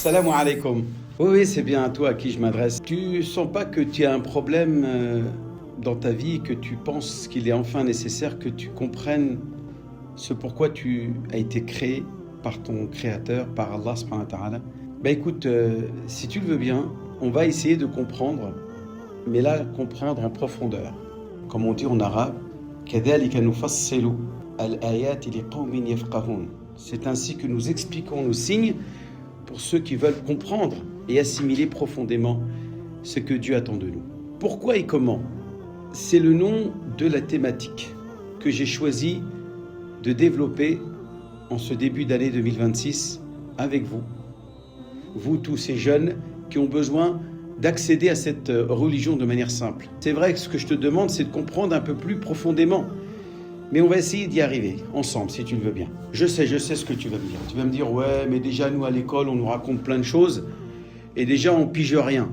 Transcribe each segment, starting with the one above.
Salam alaikum. Oui, c'est bien à toi à qui je m'adresse. Tu sens pas que tu as un problème dans ta vie, que tu penses qu'il est enfin nécessaire que tu comprennes ce pourquoi tu as été créé par ton créateur, par Allah subhanahu wa ta'ala. Ben écoute, si tu le veux bien, on va essayer de comprendre, mais là, comprendre en profondeur. Comme on dit en arabe, كَذَلِكَ نُفَصِّلُ الْآيَاتِ لِقَوْمٍ يَفْقَهُونَ. C'est ainsi que nous expliquons nos signes pour ceux qui veulent comprendre et assimiler profondément ce que Dieu attend de nous. Pourquoi et comment? C'est le nom de la thématique que j'ai choisi de développer en ce début d'année 2026 avec vous. Vous, tous ces jeunes qui ont besoin d'accéder à cette religion de manière simple. C'est vrai que ce que je te demande, c'est de comprendre un peu plus profondément. Mais on va essayer d'y arriver, ensemble, si tu le veux bien. Je sais ce que tu vas me dire. Tu vas me dire, ouais, mais déjà, nous, à l'école, on nous raconte plein de choses, et déjà, on pige rien.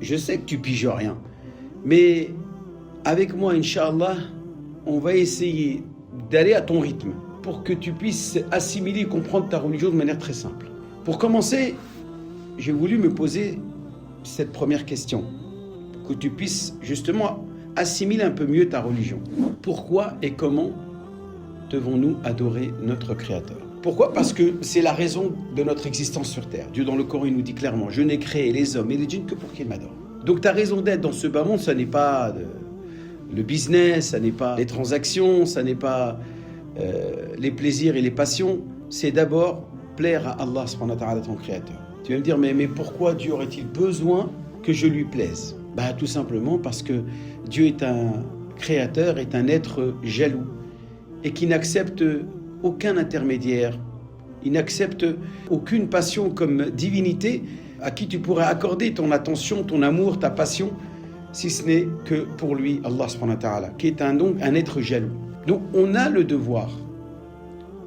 Je sais que tu piges rien. Mais avec moi, Inch'Allah, on va essayer d'aller à ton rythme, pour que tu puisses assimiler et comprendre ta religion de manière très simple. Pour commencer, j'ai voulu me poser cette première question, pour que tu puisses, justement, assimile un peu mieux ta religion. Pourquoi et comment devons-nous adorer notre Créateur? Pourquoi? Parce que c'est la raison de notre existence sur Terre. Dieu dans le Coran il nous dit clairement, je n'ai créé les hommes et les djinns que pour qu'ils m'adorent. Donc ta raison d'être dans ce bas monde, ça n'est pas le business, ça n'est pas les transactions, ça n'est pas les plaisirs et les passions. C'est d'abord plaire à Allah subhanahu wa ta'ala, ton Créateur. Tu vas me dire, mais pourquoi Dieu aurait-il besoin que je lui plaise? Tout simplement parce que Dieu est un créateur, est un être jaloux et qui n'accepte aucun intermédiaire. Il n'accepte aucune passion comme divinité à qui tu pourrais accorder ton attention, ton amour, ta passion, si ce n'est que pour lui, Allah subhanahu wa ta'ala, qui est donc un être jaloux. Donc on a le devoir,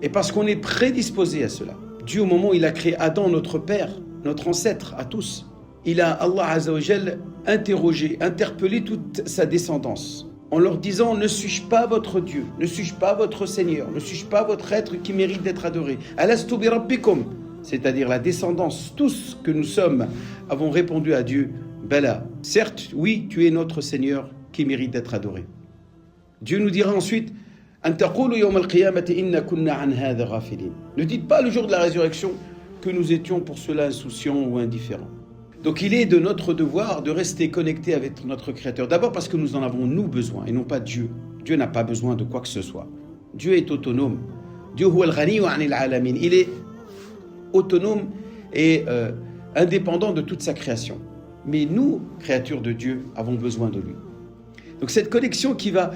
et parce qu'on est prédisposé à cela. Dieu, au moment où il a créé Adam, notre père, notre ancêtre à tous, il a, Allah Azza wa Jal, interpellé toute sa descendance en leur disant, ne suis-je pas votre Dieu, ne suis-je pas votre Seigneur, ne suis-je pas votre être qui mérite d'être adoré? Alastu bi rabbikum, c'est-à-dire la descendance, tous que nous sommes, avons répondu à Dieu, Bala, certes, oui, tu es notre Seigneur qui mérite d'être adoré. Dieu nous dira ensuite, ne dites pas le jour de la résurrection que nous étions pour cela insouciants ou indifférents. Donc il est de notre devoir de rester connecté avec notre Créateur. D'abord parce que nous en avons nous besoin et non pas Dieu. Dieu n'a pas besoin de quoi que ce soit. Dieu est autonome. Dieu il est autonome et indépendant de toute sa création. Mais nous, créatures de Dieu, avons besoin de lui. Donc cette connexion qui va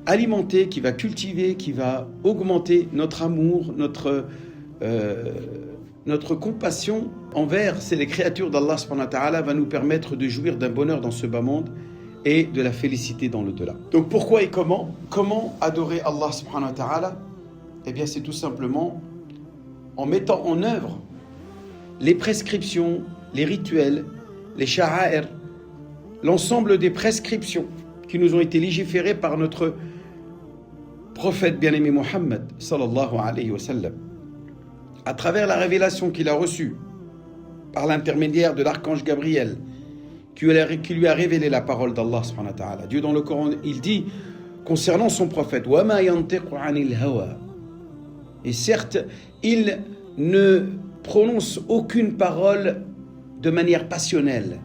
alimenter, qui va cultiver, qui va augmenter notre amour, notre compassion envers les créatures d'Allah subhanahu wa ta'ala va nous permettre de jouir d'un bonheur dans ce bas monde et de la félicité dans l'au-delà. Donc pourquoi et comment? Comment adorer Allah subhanahu wa ta'ala? Eh bien c'est tout simplement en mettant en œuvre les prescriptions, les rituels, les sha'air, l'ensemble des prescriptions qui nous ont été légiférées par notre prophète bien-aimé Mohammed sallallahu alayhi wa sallam, à travers la révélation qu'il a reçue par l'intermédiaire de l'archange Gabriel, qui lui a révélé la parole d'Allah subhanahu wa ta'ala. Dieu dans le Coran, il dit concernant son prophète, wa ma yantiqu anil hawa. Et certes, il ne prononce aucune parole de manière passionnelle.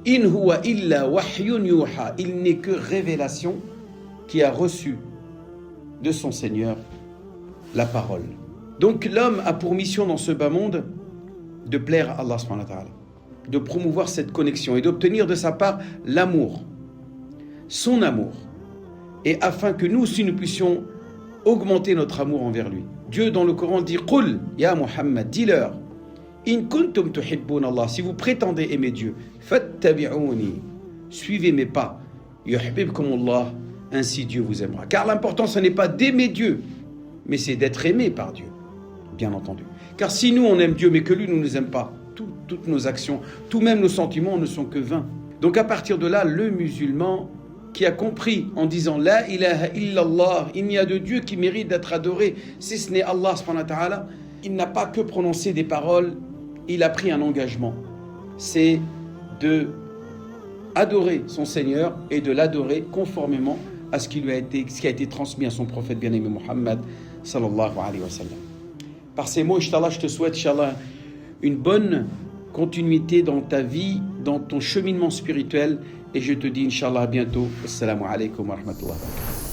In huwa illa wahyun yuha. Il n'est que révélation qui a reçu de son Seigneur la parole. Donc l'homme a pour mission dans ce bas monde de plaire à Allah subhanahu wa ta'ala, de promouvoir cette connexion et d'obtenir de sa part l'amour, son amour, et afin que nous aussi nous puissions augmenter notre amour envers lui. Dieu dans le Coran dit « Qul ya Muhammad, dis-leur, in kuntum tuhibbun Allah, si vous prétendez aimer Dieu, fattabi'uni, suivez mes pas, yuhibbukum Allah, ainsi Dieu vous aimera. » Car l'important ce n'est pas d'aimer Dieu, mais c'est d'être aimé par Dieu, bien entendu. Car si nous on aime Dieu mais que lui ne nous aime pas, toutes nos actions, tout même nos sentiments ne sont que vains. Donc à partir de là, le musulman qui a compris en disant La ilaha illallah, il n'y a de Dieu qui mérite d'être adoré, si ce n'est Allah subhanahu wa ta'ala, il n'a pas que prononcé des paroles il a pris un engagement. C'est de adorer son Seigneur et de l'adorer conformément à ce qui a été transmis à son prophète bien-aimé Muhammad sallallahu alayhi wa sallam. Par ces mots, Inch'Allah, je te souhaite, Inch'Allah, une bonne continuité dans ta vie, dans ton cheminement spirituel, et je te dis, Inch'Allah, à bientôt. Assalamu alaikum wa rahmatullah.